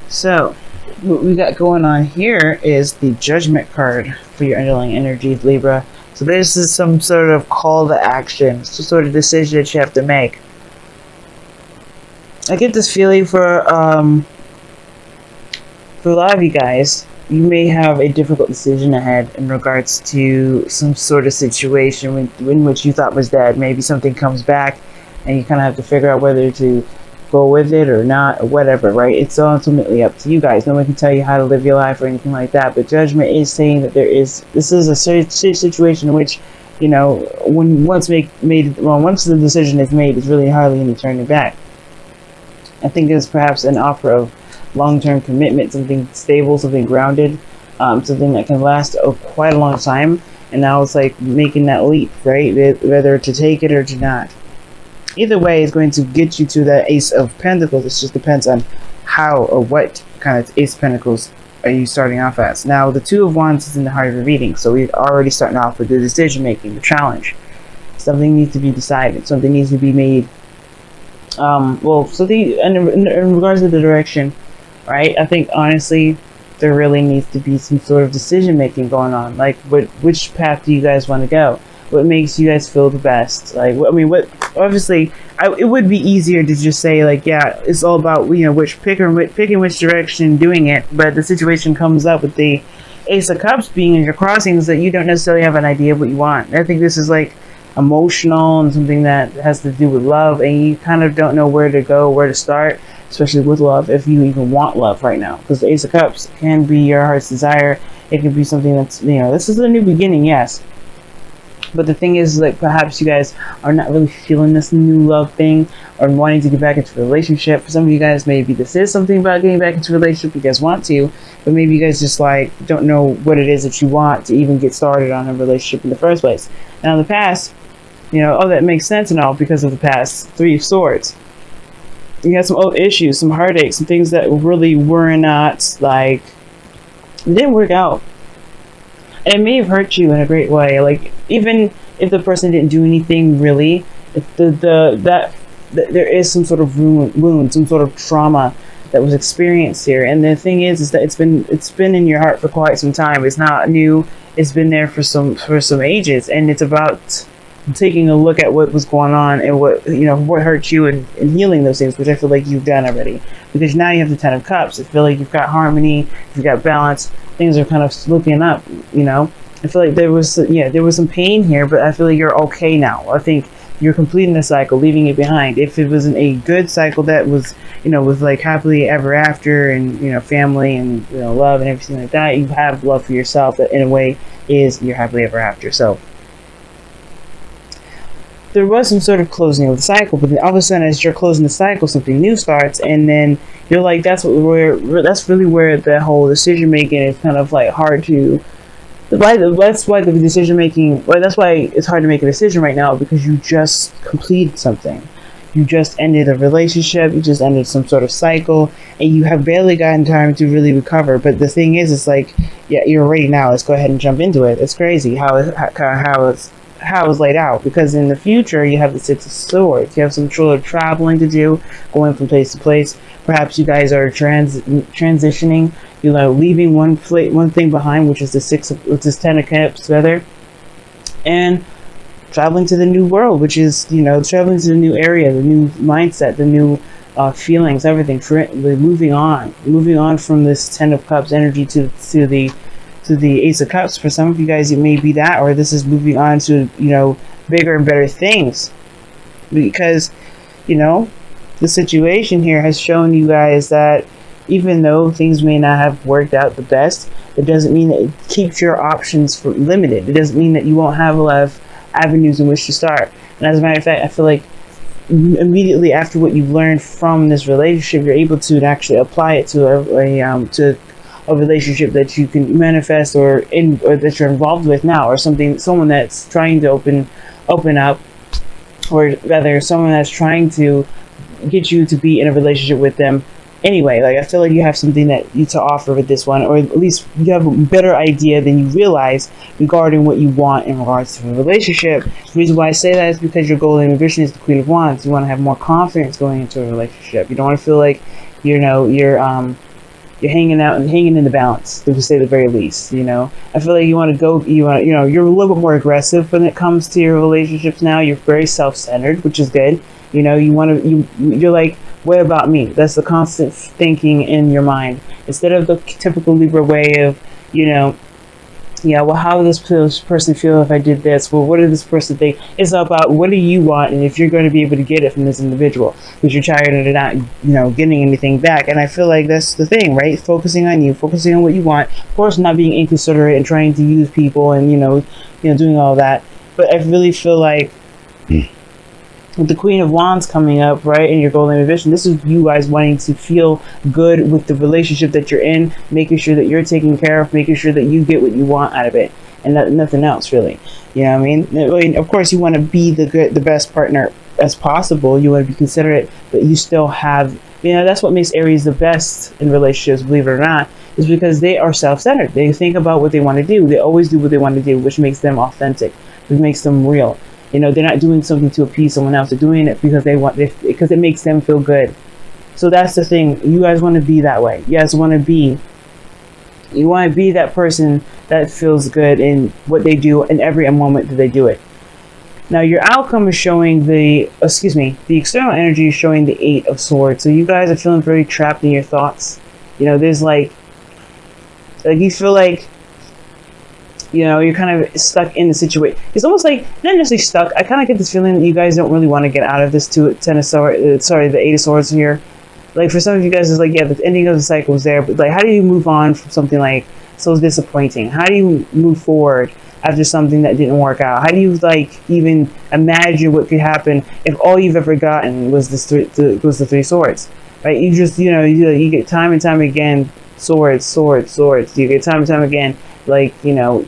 So, what we got going on here is the Judgment card for your underlying energy, Libra. So this is some sort of call to action, some sort of decision that you have to make. I get this feeling for a lot of you guys, you may have a difficult decision ahead in regards to some sort of situation in which you thought was dead. Maybe something comes back and you kind of have to figure out whether to go with it or not, or whatever, right? It's ultimately up to you guys. No one can tell you how to live your life or anything like that, but Judgment is saying that this is a situation in which, you know, once the decision is made, it's really hardly any turning back. I think it's perhaps an offer of long-term commitment, something stable, something grounded, something that can last quite a long time, and now it's like making that leap, right? Whether to take it or to not. Either way, it's going to get you to that Ace of Pentacles. It just depends on how or what kind of Ace of Pentacles are you starting off as. Now, the Two of Wands is in the heart of the reading, so we're already starting off with the decision making, the challenge. Something needs to be decided. Something needs to be made. In regards to the direction, right? I think honestly, there really needs to be some sort of decision making going on. Like, which path do you guys want to go? What makes you guys feel the best? Like, obviously, it would be easier to just say, like, yeah, it's all about, you know, picking which direction, doing it. But the situation comes up with the Ace of Cups being in your crossings that you don't necessarily have an idea of what you want. I think this is like emotional and something that has to do with love, and you kind of don't know where to go, where to start, especially with love, if you even want love right now. Because the Ace of Cups can be your heart's desire. It can be something that's, you know, this is a new beginning, yes. But the thing is, like, perhaps you guys are not really feeling this new love thing or wanting to get back into a relationship. For some of you guys, maybe this is something about getting back into a relationship. You guys want to, but maybe you guys just, like, don't know what it is that you want to even get started on a relationship in the first place. Now, in the past, you know, that makes sense and all because of the past Three of Swords. You had some old issues, some heartaches, some things that really were not, like, it didn't work out. And it may have hurt you in a great way. Like, even if the person didn't do anything really, if there is some sort of wound, some sort of trauma that was experienced here. And the thing is that it's been in your heart for quite some time. It's not new. It's been there for some ages, and it's about taking a look at what was going on and what hurt you and healing those things, which I feel like you've done already, because now you have the Ten of Cups. I feel like you've got harmony, you've got balance, things are kind of looking up, you know. I feel like there was some pain here, but I feel like you're okay now. I think you're completing the cycle, leaving it behind. If it wasn't a good cycle that was, you know, with like happily ever after and, you know, family and, you know, love and everything like that, you have love for yourself that in a way is your happily ever after. So there was some sort of closing of the cycle, but then all of a sudden, as you're closing the cycle, something new starts, and then you're like, that's really where the whole decision making is kind of like hard to. That's why the decision making. Well, that's why it's hard to make a decision right now, because you just completed something. You just ended a relationship. You just ended some sort of cycle, and you have barely gotten time to really recover. But the thing is, it's like, yeah, you're ready now. Let's go ahead and jump into it. It's crazy how it's laid out, because in the future you have the Six of Swords. You have some sort of traveling to do, going from place to place. Perhaps you guys are transitioning, you know, leaving one thing behind, which is the Ten of Cups rather, and traveling to the new world, which is, you know, traveling to the new area, the new mindset, the new feelings, everything. Moving on from this Ten of Cups energy to the Ace of Cups. For some of you guys, it may be that, or this is moving on to, you know, bigger and better things, because, you know, the situation here has shown you guys that even though things may not have worked out the best, it doesn't mean that it keeps your options limited. It doesn't mean that you won't have a lot of avenues in which to start. And as a matter of fact, I feel like immediately after what you've learned from this relationship, you're able to actually apply it to a relationship that you can manifest or that you're involved with now, or someone that's trying to open up, or rather someone that's trying to get you to be in a relationship with them anyway. Like, I feel like you have something that you to offer with this one, or at least you have a better idea than you realize regarding what you want in regards to a relationship. The reason why I say that is because your goal and ambition is the Queen of Wands. You want to have more confidence going into a relationship. You don't want to feel like, you know, you're You're hanging out and hanging in the balance, to say the very least. You know, I feel like you want to go. You want, you know, you're a little bit more aggressive when it comes to your relationships now. You're very self-centered, which is good. You know, you want to. You're like, what about me? That's the constant thinking in your mind, instead of the typical Libra way of, you know, yeah, well, how does this person feel if I did this? Well, what did this person think? It's about what do you want, and if you're going to be able to get it from this individual, because you're tired of not, you know, getting anything back. And I feel like that's the thing, right? Focusing on you, focusing on what you want. Of course, not being inconsiderate and trying to use people, and you know, doing all that. But I really feel like with the Queen of Wands coming up, right, in your golden division, this is you guys wanting to feel good with the relationship that you're in, making sure that you're taken care of, making sure that you get what you want out of it, and nothing else, really. You know what I mean? Of course, you want to be the best partner as possible. You want to be considerate, but you still have, you know, that's what makes Aries the best in relationships, believe it or not, is because they are self-centered. They think about what they want to do. They always do what they want to do, which makes them authentic, which makes them real. You know, they're not doing something to appease someone else. They're doing it because because it makes them feel good. So that's the thing. You guys want to be that way. You guys want to be that person that feels good in what they do in every moment that they do it. Now, your outcome is showing the external energy is showing the 8 of Swords. So you guys are feeling very trapped in your thoughts. You know, there's like you feel like, you know, you're kind of stuck in the situation. It's almost like, not necessarily stuck. I kind of get this feeling that you guys don't really want to get out of this the 8 of Swords here. Like, for some of you guys, it's like, yeah, the ending of the cycle is there, but like, how do you move on from something like so disappointing? How do you move forward after something that didn't work out? How do you like even imagine what could happen if all you've ever gotten was the 3 swords, right? You just, you know, you get time and time again, swords. You get time and time again, like, you know,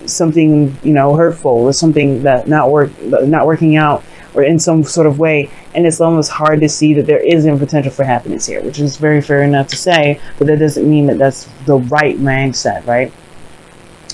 something, you know, hurtful, or something that not working out, or in some sort of way, and it's almost hard to see that there is a potential for happiness here, which is very fair enough to say, but that doesn't mean that that's the right mindset, right?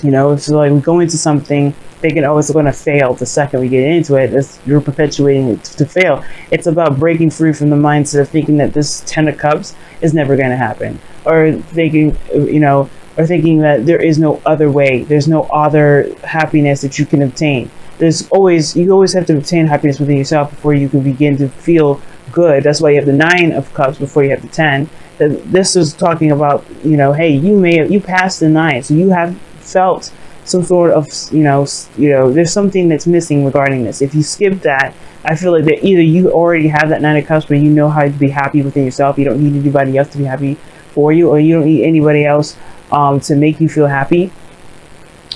You know, if like we go into something thinking, oh, it's going to fail the second we get into it, you're perpetuating it to fail. It's about breaking free from the mindset of thinking that this 10 of Cups is never going to happen, or thinking, you know, or thinking that there is no other way, there's no other happiness that you can obtain. You always have to obtain happiness within yourself before you can begin to feel good. That's why you have the 9 of Cups before you have the 10. This is talking about, you know, hey, you passed the 9, so you have felt some sort of, you know, there's something that's missing regarding this. If you skip that, I feel like that either you already have that 9 of Cups, but you know how to be happy within yourself. You don't need anybody else to be happy for you, or you don't need anybody else to make you feel happy,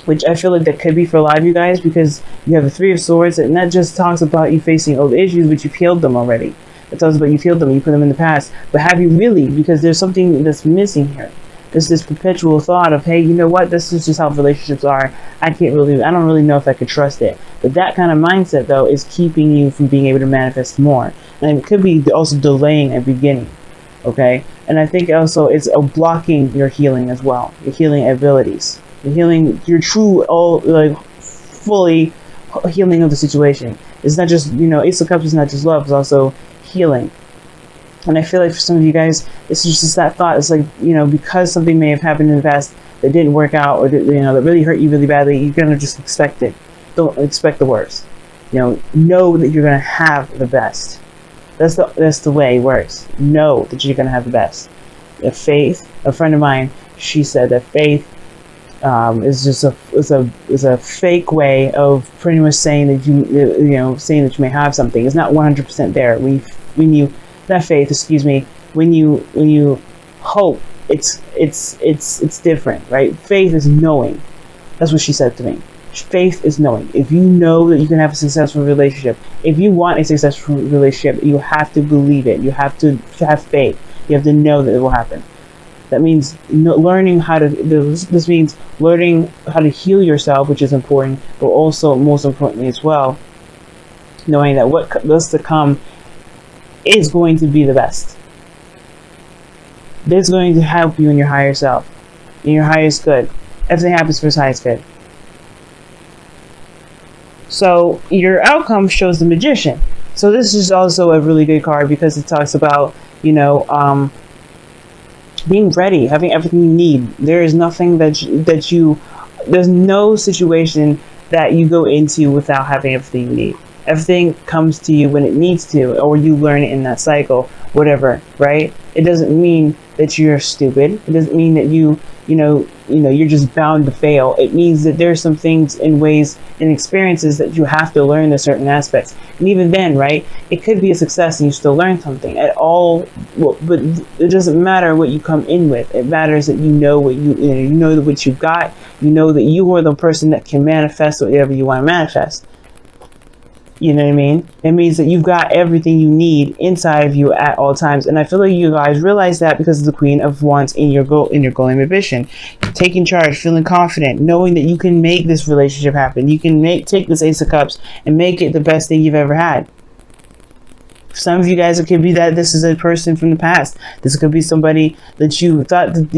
which I feel like that could be for a lot of you guys, because you have the 3 of Swords, and that just talks about you facing old issues, but you've healed them already. It talks about you've healed them, you put them in the past, but have you really? Because there's something that's missing here. There's this perpetual thought of, hey, you know what, this is just how relationships are. I don't really know if I could trust it. But that kind of mindset, though, is keeping you from being able to manifest more. And it could be also delaying a beginning, okay? And I think also it's blocking your healing as well, your healing abilities. Your true, fully healing of the situation. It's not just, you know, Ace of Cups is not just love, it's also healing. And I feel like for some of you guys, it's just that thought. It's like, you know, because something may have happened in the past that didn't work out, or that, you know, that really hurt you really badly, you're gonna just expect it. Don't expect the worst. You know that you're gonna have the best. That's the way it works. Know that you're gonna have the best. If faith, a friend of mine, she said that faith is just a fake way of pretty much saying that saying that you may have something. It's not 100% there. When you not faith, excuse me. When you hope, it's different, right? Faith is knowing. That's what she said to me. Faith is knowing. If you know that you can have a successful relationship, if you want a successful relationship, you have to believe it. You have to have faith. You have to know that it will happen. That means learning how to. This means learning how to heal yourself, which is important, but also most importantly as well, knowing that what does to come is going to be the best. This is going to help you in your higher self, in your highest good. Everything happens for his highest good. So your outcome shows the Magician. So this is also a really good card because it talks about, you know, being ready, having everything you need. There is nothing there's no situation that you go into without having everything you need. Everything comes to you when it needs to, or you learn it in that cycle, whatever, right? It doesn't mean that you're stupid. It doesn't mean that you're just bound to fail. It means that there's some things and ways and experiences that you have to learn in certain aspects. And even then, right, it could be a success and you still learn something at all. Well, but it doesn't matter what you come in with. It matters that you know what you know what you got. You know that you are the person that can manifest whatever you want to manifest. You know what I mean? It means that you've got everything you need inside of you at all times. And I feel like you guys realize that because of the Queen of Wands in your goal and ambition. Taking charge, feeling confident, knowing that you can make this relationship happen. You can take this Ace of Cups and make it the best thing you've ever had. For some of you guys, it could be that this is a person from the past. This could be somebody that you thought that,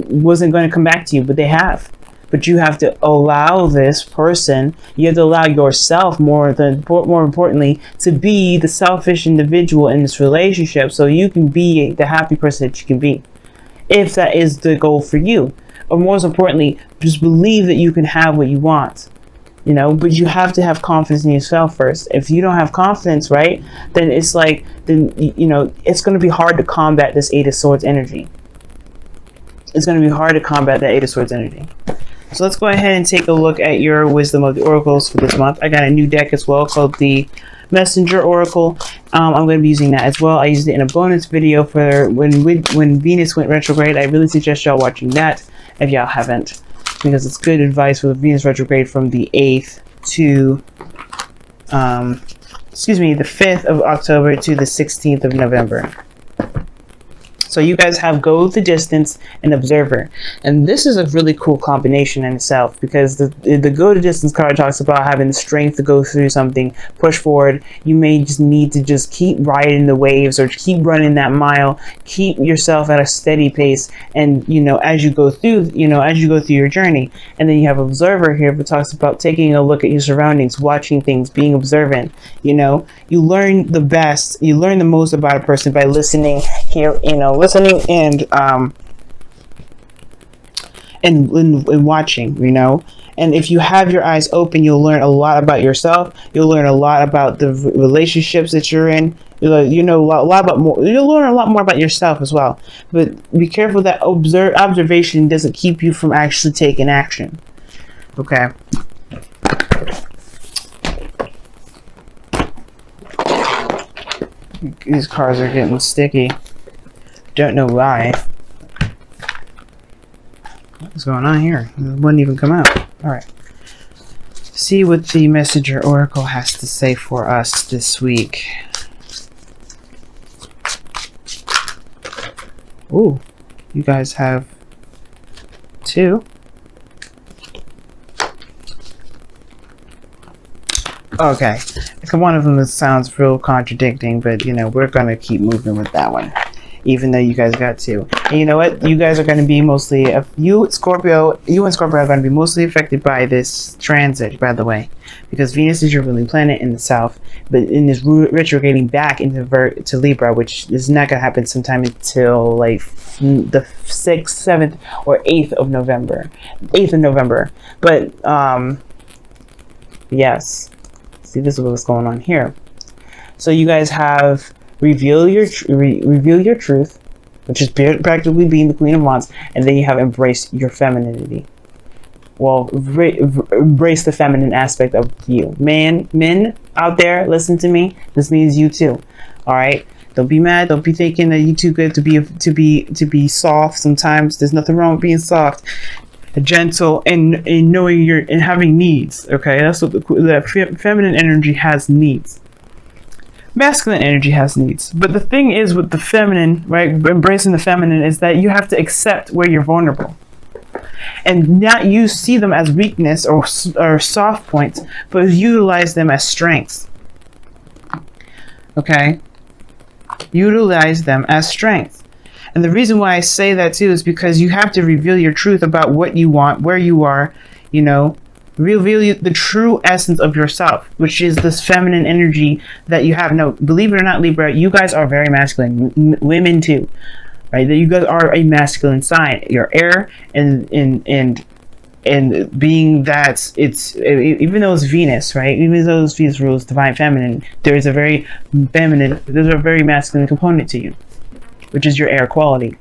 wasn't going to come back to you, but they have. But you have to allow this person, you have to allow yourself more importantly to be the selfish individual in this relationship so you can be the happy person that you can be. If that is the goal for you. Or most importantly, just believe that you can have what you want. But you have to have confidence in yourself first. If you don't have confidence, right, then it's like, it's going to be hard to combat this Eight of Swords energy. It's going to be hard to combat that Eight of Swords energy. So let's go ahead and take a look at your Wisdom of the Oracles for this month. I got a new deck as well called the Messenger Oracle. I'm going to be using that as well. I used it in a bonus video for when Venus went retrograde. I really suggest y'all watching that if y'all haven't, because it's good advice for the Venus retrograde from the 8th to the 5th of October to the 16th of November. So you guys have Go the Distance and Observer. And this is a really cool combination in itself, because the Go the Distance card talks about having the strength to go through something, push forward. You may just need to just keep riding the waves or keep running that mile, keep yourself at a steady pace. And, as you go through your journey. And then you have Observer here, that talks about taking a look at your surroundings, watching things, being observant. You learn the best, you learn the most about a person by listening listening and watching, and if you have your eyes open, you'll learn a lot about yourself. You'll learn a lot about the relationships that you're in. You'll learn a lot more about yourself as well. But be careful that observation doesn't keep you from actually taking action. Okay. These cards are getting sticky. Don't know why. What's going on here? It wouldn't even come out. Alright. See what the Messenger Oracle has to say for us this week. Ooh, you guys have 2. Okay. One of them sounds real contradicting, but we're gonna keep moving with that one. Even though you guys got 2. And you know what? You guys are going to be mostly, you and Scorpio are going to be mostly affected by this transit, by the way. Because Venus is your ruling planet in the south, but in this retrograding back into to Libra, which is not going to happen sometime until like the 6th, 7th, or 8th of November. 8th of November. But, yes. See, this is what's going on here. So you guys have reveal your truth, which is practically being the Queen of Wands, and then you have embrace your femininity. Well, embrace the feminine aspect of you. Men out there, listen to me. This means you too. All right. Don't be mad. Don't be thinking that you're too good to be soft. Sometimes there's nothing wrong with being soft, gentle, and knowing and having needs. Okay, that's what the feminine energy has, needs. Masculine energy has needs. But the thing is with the feminine, right, embracing the feminine, is that you have to accept where you're vulnerable. And not you see them as weakness or soft points, but utilize them as strengths. Okay? Utilize them as strengths. And the reason why I say that too is because you have to reveal your truth about what you want, where you are, reveal the true essence of yourself, which is this feminine energy that you have. No, believe it or not, Libra, you guys are very masculine. Women too. right? That you guys are a masculine sign. You're air, and being that it's, even though it's Venus, right? Even though it's Venus rules divine feminine, there's a very masculine component to you, which is your air quality.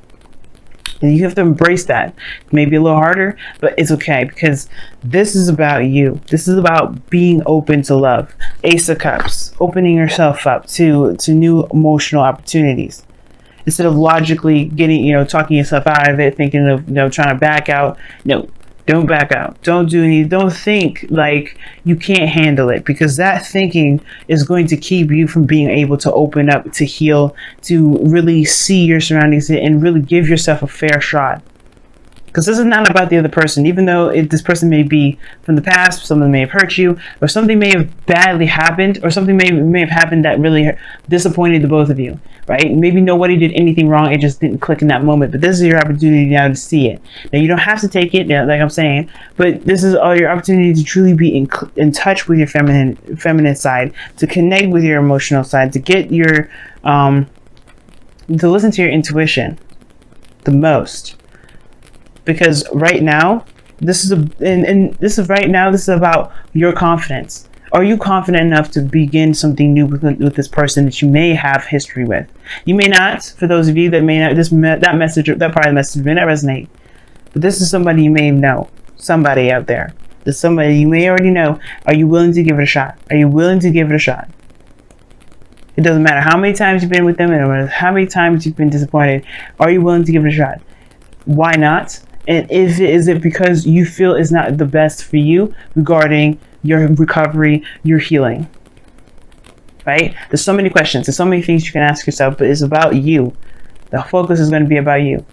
And you have to embrace that. It may be a little harder, but it's okay, because this is about you. This is about being open to love. Ace of Cups, opening yourself up to new emotional opportunities. Instead of logically getting, talking yourself out of it, thinking of, trying to back out. No, don't back out. Don't think like you can't handle it, because that thinking is going to keep you from being able to open up, to heal, to really see your surroundings and really give yourself a fair shot. Because this is not about the other person, even though this person may be from the past, someone may have hurt you, or something may have badly happened, or something may have happened that really disappointed the both of you, right? Maybe nobody did anything wrong, it just didn't click in that moment, but this is your opportunity now to see it. Now, you don't have to take it, like I'm saying, but this is all your opportunity to truly be in touch with your feminine side, to connect with your emotional side, to get your, to listen to your intuition the most. Because right now, this is about your confidence. Are you confident enough to begin something new with this person that you may have history with? You may not. For those of you that may not, that part of the message may not resonate. But this is somebody you may know. Somebody out there. There's somebody you may already know. Are you willing to give it a shot? Are you willing to give it a shot? It doesn't matter how many times you've been with them, and no matter how many times you've been disappointed. Are you willing to give it a shot? Why not? And is it because you feel it's not the best for you regarding your recovery, your healing? Right? There's so many questions. There's so many things you can ask yourself, but it's about you. The focus is going to be about you.